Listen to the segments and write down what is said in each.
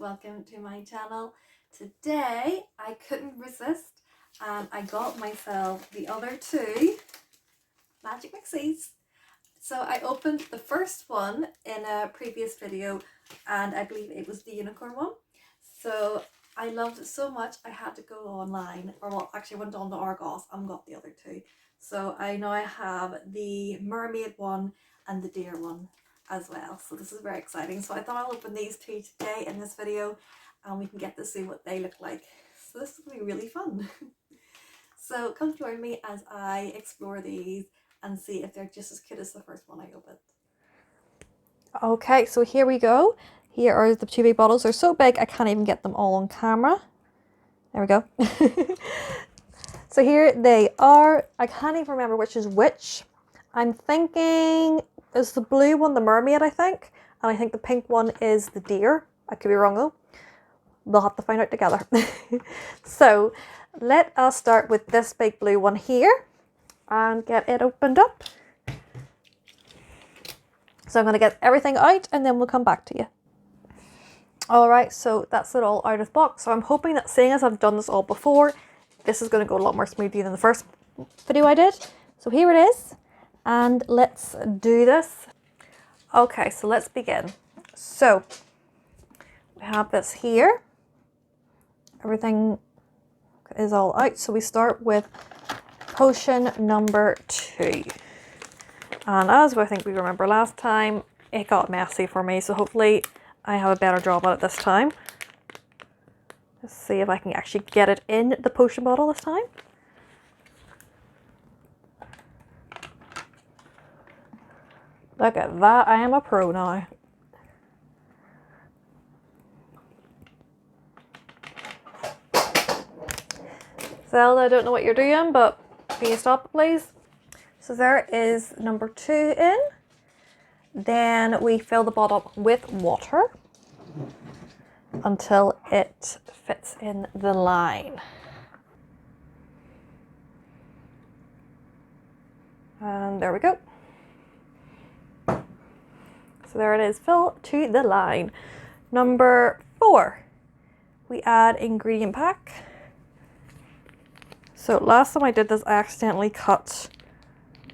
welcome to my channel. Today I couldn't resist and I got myself the other two Magic Pixies. So I opened the first one in a previous video and I believe it was the unicorn one. So I loved it so much I had to go online, or well, actually went on to Argos and got the other two. So I now have the mermaid one and the deer one as well. So this is very exciting. So I thought I'll open these two today in this video and we can get to see what they look like. So this is going to be really fun. So come join me as I explore these and see if they're just as cute as the first one I opened. Okay, so here we go. Here are the two big bottles. They're so big I can't even get them all on camera. There we go. So here they are. I can't even remember which is which. I'm thinking is the blue one the mermaid, I think. And I think the pink one is the deer. I could be wrong though. We'll have to find out together. So let us start with this big blue one here and get it opened up. So I'm going to get everything out and then we'll come back to you. Alright, so that's it all out of the box. So I'm hoping that, seeing as I've done this all before, this is going to go a lot more smoothly than the first video I did. So here it is. And let's do this. Okay, so let's begin. So we have this here. Everything is all out. So we start with potion number 2. And as I think we remember last time, it got messy for me. So hopefully I have a better job at it this time. Let's see if I can actually get it in the potion bottle this time. Look at that, I am a pro now. Zelda, I don't know what you're doing, but can you stop please? So there is number 2 in. Then we fill the bottle up with water until it fits in the line. And there we go. So there it is, fill to the line. Number 4, we add ingredient pack. So last time I did this, I accidentally cut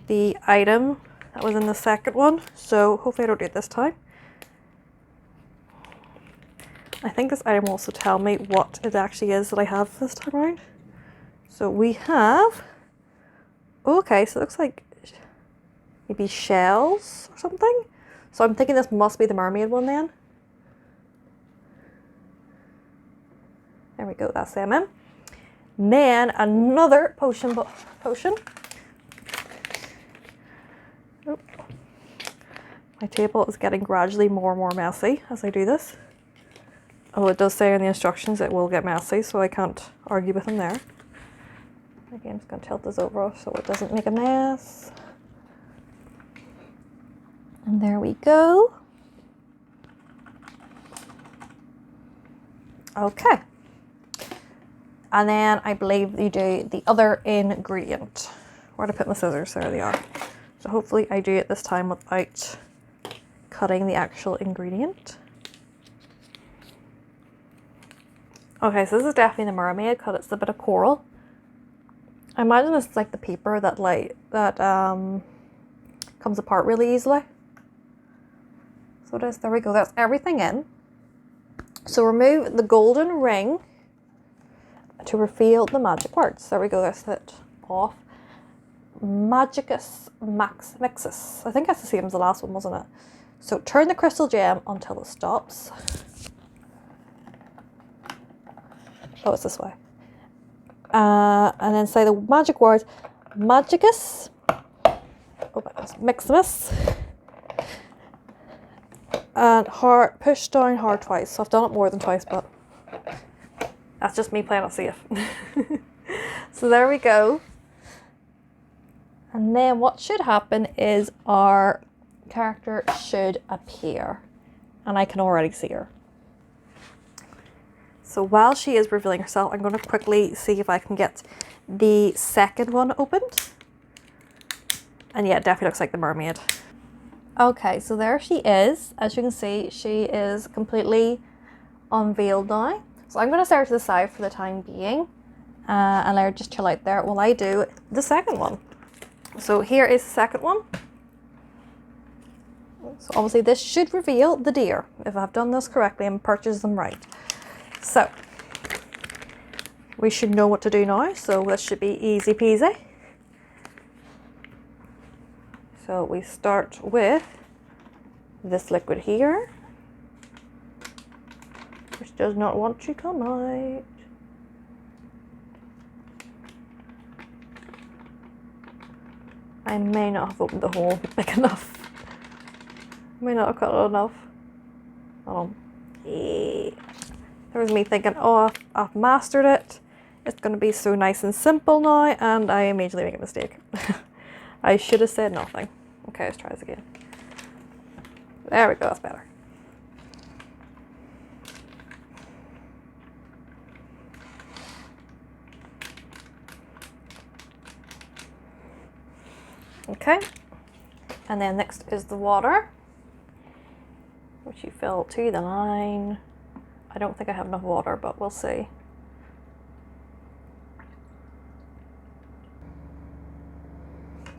the item that was in the second one. So hopefully I don't do it this time. I think this item will also tell me what it actually is that I have this time around. So we have, okay, so it looks like maybe shells or something. So I'm thinking this must be the mermaid one then. There we go, that's them in. Then another potion. Oh. My table is getting gradually more and more messy as I do this. Oh, it does say in the instructions it will get messy, so I can't argue with them there. Again, I'm just going to tilt this over so it doesn't make a mess. And there we go. Okay. And then I believe you do the other ingredient. Where to put my scissors? There they are. So hopefully I do it this time without cutting the actual ingredient. Okay, so this is definitely the mermaid because it's a bit of coral. I imagine it's like the paper that comes apart really easily. So it is, there we go, that's everything in. So remove the golden ring to reveal the magic words. There we go, that's it off. Magicus Mixies. I think that's the same as the last one, wasn't it? So turn the crystal gem until it stops. Oh, it's this way. And then say the magic words, Magicus, Mixies, and hard, push down hard twice. So I've done it more than twice, but that's just me playing it safe. So there we go. And then what should happen is our character should appear. And I can already see her. So while she is revealing herself, I'm going to quickly see if I can get the second one opened. And yeah, it definitely looks like the mermaid. Okay, so there she is. As you can see, she is completely unveiled now. So I'm going to set her to the side for the time being and let her just chill out there while I do the second one. So here is the second one. So obviously this should reveal the deer if I've done this correctly and purchased them right. So we should know what to do now, so this should be easy peasy. So we start with this liquid here, which does not want to come out. I may not have opened the hole big enough. May not have cut it enough. There was me thinking, oh, I've mastered it. It's going to be so nice and simple now, and I immediately make a mistake. I should have said nothing. Okay, let's try this again. There we go, that's better. Okay, and then next is the water, which you fill to the line. I don't think I have enough water, but we'll see.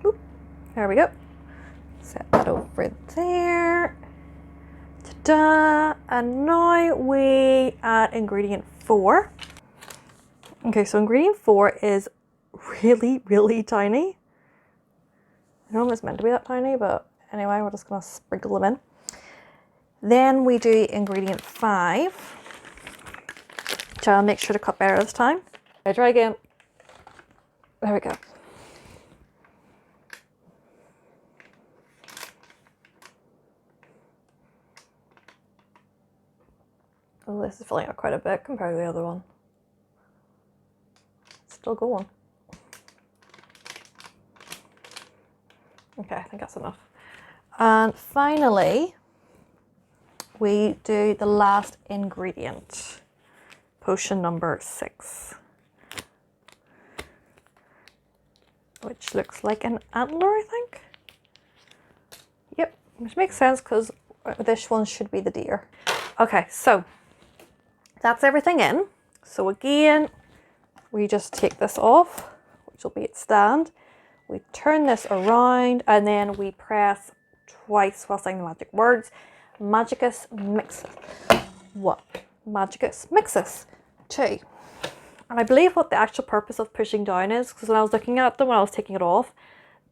Oop, there we go. Set that over there. Ta-da! And now we add ingredient 4. Okay, so ingredient 4 is really, really tiny. I don't know if it's meant to be that tiny, but anyway, we're just going to sprinkle them in. Then we do ingredient 5, which I'll make sure to cut better this time. I try again. There we go. Oh, this is filling out quite a bit compared to the other one. It's still going. Okay, I think that's enough. And finally, we do the last ingredient, potion number 6, which looks like an antler, I think. Yep, which makes sense because this one should be the deer. Okay, so that's everything in. So again, we just take this off, which will be its stand. We turn this around and then we press twice while saying the magic words. Magicus Mixes. What? Magicus Mixes 2. And I believe what the actual purpose of pushing down is, because when I was looking at them, when I was taking it off,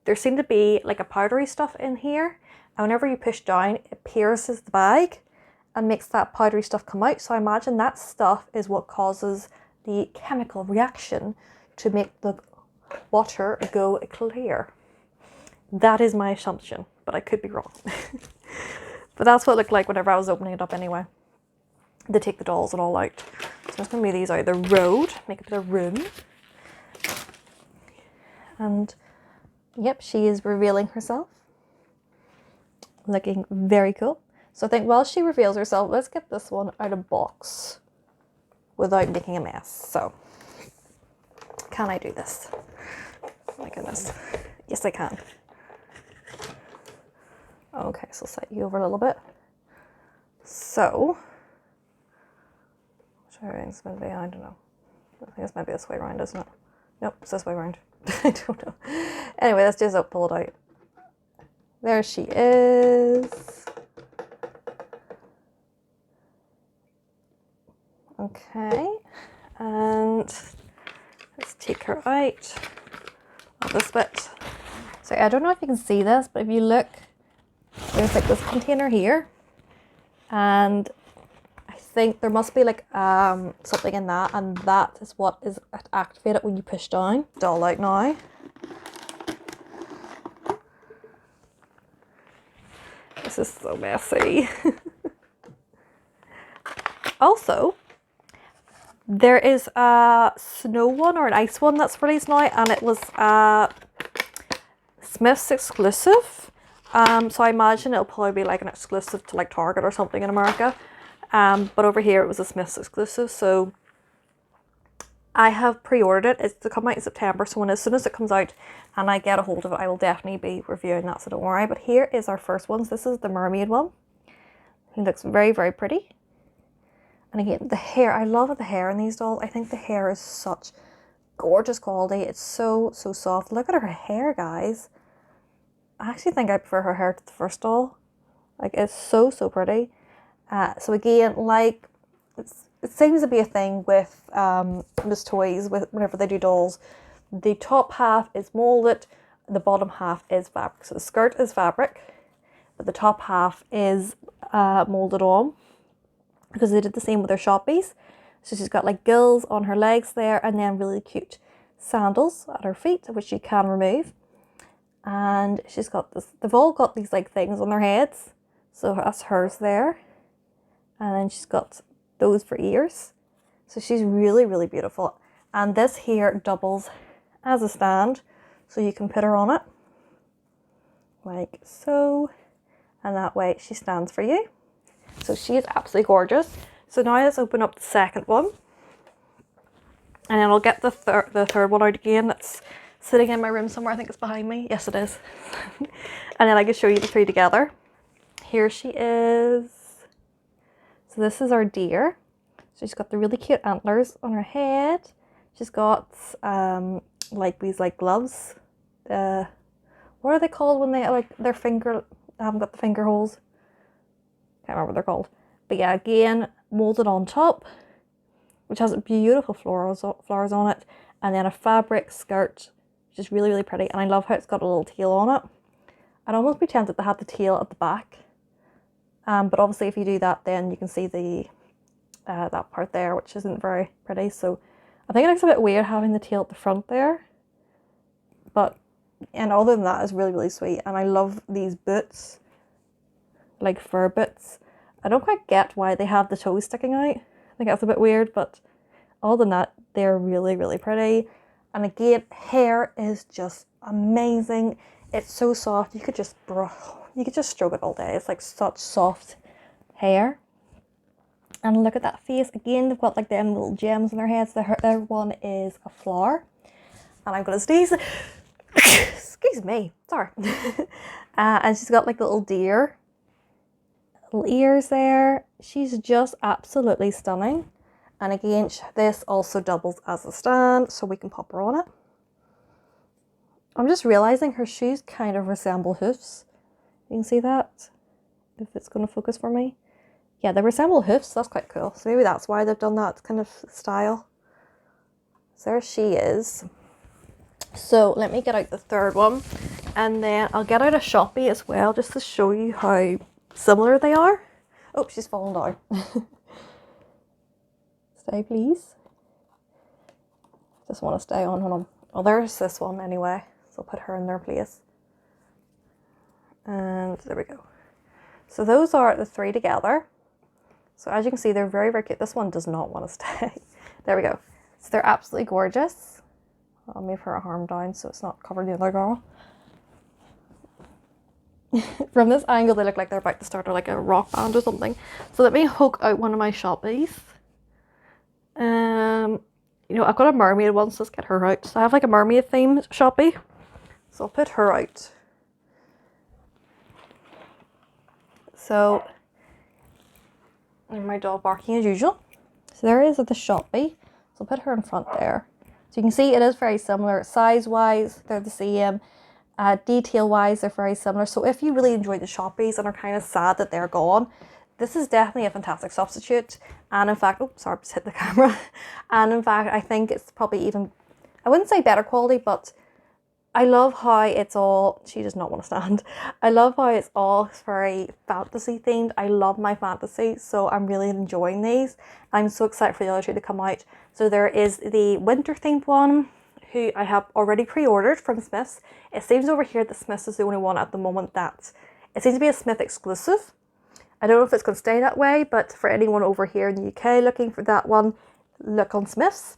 there seemed to be like a powdery stuff in here. And whenever you push down, it pierces the bag and makes that powdery stuff come out. So I imagine that stuff is what causes the chemical reaction to make the water go clear. That is my assumption, but I could be wrong. But that's what it looked like whenever I was opening it up anyway. They take the dolls and all out. So it's going to be these out the road, make a bit of room. And yep, she is revealing herself. Looking very cool. So I think while she reveals herself, let's get this one out of box without making a mess. So, can I do this? Oh my goodness. Yes, I can. Okay, so set you over a little bit. So, which way is meant to be? I don't know. I think it's maybe this way around, isn't it? Nope, it's this way around. I don't know. Anyway, let's just pull it out. There she is. Okay, and let's take her out of this bit. So I don't know if you can see this, but if you look, there's like this container here, and I think there must be like something in that, and that is what is activated when you push down. It's all out now. This is so messy. Also, there is a snow one or an ice one that's released now, and it was Smith's exclusive. So I imagine it'll probably be like an exclusive to like Target or something in America. But over here it was a Smith's exclusive. So I have pre-ordered it. It's to come out in September. So as soon as it comes out and I get a hold of it, I will definitely be reviewing that. So don't worry. But here is our first one. This is the mermaid one. It looks very, very pretty. And again, the hair, I love the hair in these dolls. I think the hair is such gorgeous quality. It's so soft. Look at her hair, guys. I actually think I prefer her hair to the first doll. Like, it's so pretty. So again, like, it seems to be a thing with Miss Toys, whenever they do dolls. The top half is molded, the bottom half is fabric. So the skirt is fabric, but the top half is molded on, because they did the same with their shoppies. So she's got like gills on her legs there, and then really cute sandals at her feet, which you can remove. And she's got this, they've all got these like things on their heads. So that's hers there. And then she's got those for ears. So she's really beautiful. And this here doubles as a stand, so you can put her on it like so, and that way she stands for you. So she is absolutely gorgeous. So now let's open up the second one, and then I'll get the third one out again. That's sitting in my room somewhere. I think it's behind me. Yes, it is. And then I can show you the three together. Here she is. So this is our deer. So she's got the really cute antlers on her head. She's got like these like gloves. What are they called when they like their finger? I haven't got the finger holes. Can't remember what they're called. But yeah, again, molded on top, which has beautiful flowers on it, and then a fabric skirt, which is really pretty. And I love how it's got a little tail on it. I'd almost be tempted to have the tail at the back, but obviously if you do that, then you can see the that part there, which isn't very pretty. So I think it looks a bit weird having the tail at the front there, and other than that, it's really sweet. And I love these boots, like fur boots. I don't quite get why they have the toes sticking out. I think that's a bit weird, but other than that, they're really pretty. And again, hair is just amazing. It's so soft. You could just stroke it all day. It's like such soft hair. And look at that face. Again, they've got like them little gems on their heads. Their one is a flower. And I'm going to sneeze. Excuse me. Sorry. And she's got like little deer. Little ears there. She's just absolutely stunning. And again, this also doubles as a stand, so we can pop her on it. I'm just realizing her shoes kind of resemble hoofs. You can see that, if it's going to focus for me. Yeah, they resemble hoofs, so that's quite cool. So maybe that's why they've done that kind of style. So there she is. So let me get out the third one, and then I'll get out a Shopee as well, just to show you how similar they are. Oh, she's fallen down. Stay, please. Just want to stay on. Hold on. Oh, there's this one anyway. So I'll put her in their place. And there we go. So those are the three together. So as you can see, they're very cute. This one does not want to stay. There we go. So they're absolutely gorgeous. I'll move her arm down so it's not covering the other girl. From this angle, they look like they're about to start like a rock band or something. So let me hook out one of my Shoppies. You know, I've got a mermaid one, so let's get her out. So I have like a mermaid themed Shopee. So I'll put her out. So, and my dog barking as usual. So there is at the Shopee. So I'll put her in front there. So you can see it is very similar. Size-wise, they're the same. Detail-wise, they're very similar. So if you really enjoy the Shoppies and are kind of sad that they're gone, this is definitely a fantastic substitute. And in fact, oh, sorry, I just hit the camera. And in fact, I think it's probably even, I wouldn't say better quality, but I love how it's all, she does not want to stand. I love how it's all very fantasy themed. I love my fantasy, so I'm really enjoying these. I'm so excited for the other two to come out. So there is the winter themed one, who I have already pre-ordered from Smiths. It seems over here that Smiths is the only one at the moment that, it seems to be a Smith exclusive. I don't know if it's going to stay that way, but for anyone over here in the UK looking for that one, look on Smiths.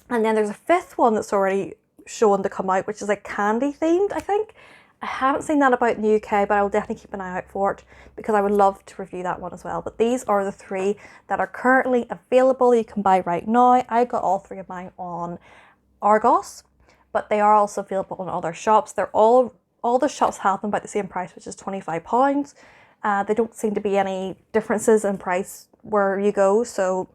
And then there's a fifth one that's already shown to come out, which is like candy themed, I think. I haven't seen that about in the UK, but I will definitely keep an eye out for it because I would love to review that one as well. But these are the three that are currently available. You can buy right now. I got all three of mine on Argos, but they are also available in other shops. They're all the shops have them about the same price, which is £25. There don't seem to be any differences in price where you go, so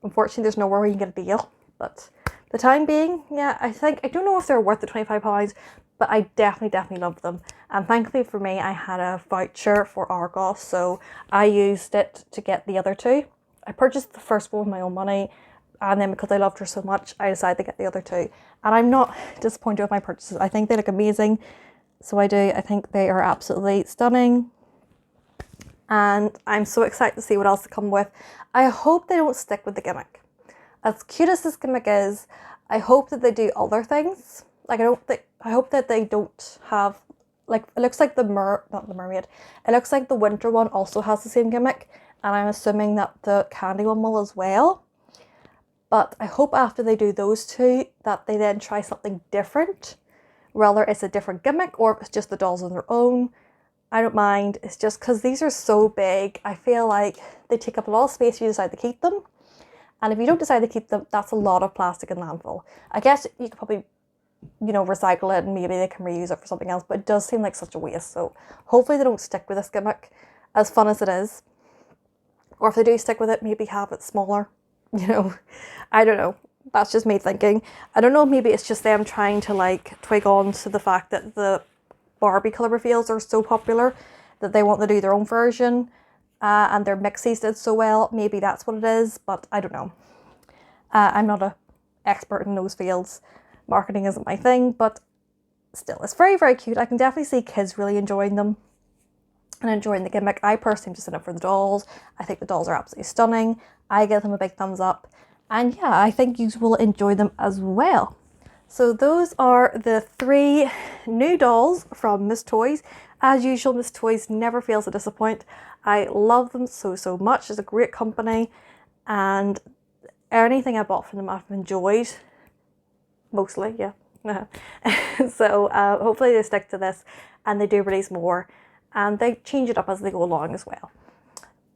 unfortunately there's nowhere where you can get a deal. But the time being, yeah, I don't know if they're worth the £25, but I definitely love them. And thankfully for me, I had a voucher for Argos, so I used it to get the other two. I purchased the first one with my own money, and then because I loved her so much, I decided to get the other two. And I'm not disappointed with my purchases. I think they look amazing. So I do. I think they are absolutely stunning. And I'm so excited to see what else they come with. I hope they don't stick with the gimmick. As cute as this gimmick is, I hope that they do other things. Like I hope that they don't have, like, it looks like not the mermaid. It looks like the winter one also has the same gimmick, and I'm assuming that the candy one will as well. But I hope after they do those two that they then try something different. Whether it's a different gimmick or if it's just the dolls on their own. I don't mind. It's just because these are so big, I feel like they take up a lot of space if you decide to keep them. And if you don't decide to keep them, that's a lot of plastic in landfill. I guess you could probably, recycle it and maybe they can reuse it for something else, but it does seem like such a waste. So hopefully they don't stick with this gimmick, as fun as it is. Or if they do stick with it, maybe have it smaller. I don't know. That's just me thinking. I don't know, maybe it's just them trying to like twig on to the fact that the Barbie colour reveals are so popular that they want to do their own version. And their Mixies did so well. Maybe that's what it is, but I don't know. I'm not an expert in those fields. Marketing isn't my thing, but still, it's very cute. I can definitely see kids really enjoying them and enjoying the gimmick. I personally am just in it for the dolls. I think the dolls are absolutely stunning. I give them a big thumbs up. And yeah, I think you will enjoy them as well. So those are the 3 new dolls from Miss Toys. As usual, Miss Toys never fails to disappoint. I love them so much. It's a great company, and anything I bought from them I've enjoyed. Mostly, yeah. So hopefully they stick to this and they do release more, and they change it up as they go along as well.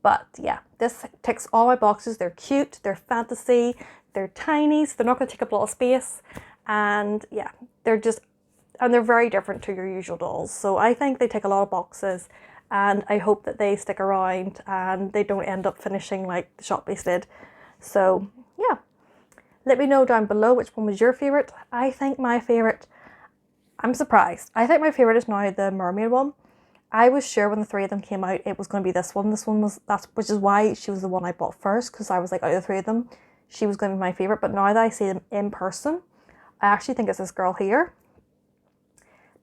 But yeah, this ticks all my boxes. They're cute, they're fantasy, they're tiny, so they're not going to take up a lot of space. And yeah, they're very different to your usual dolls. So I think they tick a lot of boxes, and I hope that they stick around and they don't end up finishing like the Shop Base did. So yeah, let me know down below which one was your favourite. I think my favourite, I'm surprised. I think my favourite is now the mermaid one. I was sure when the 3 of them came out it was going to be this one. Which is why she was the one I bought first, because I was like, out of the 3 of them, she was going to be my favourite. But now that I see them in person, I actually think it's this girl here.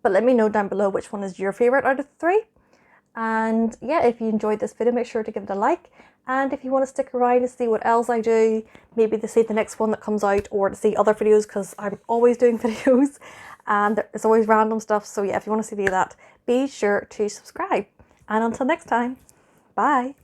But let me know down below which one is your favourite out of the 3. And yeah, if you enjoyed this video, make sure to give it a like. And if you want to stick around to see what else I do, maybe to see the next one that comes out, or to see other videos, because I'm always doing videos and it's always random stuff. So yeah, if you want to see that, be sure to subscribe. And until next time, bye.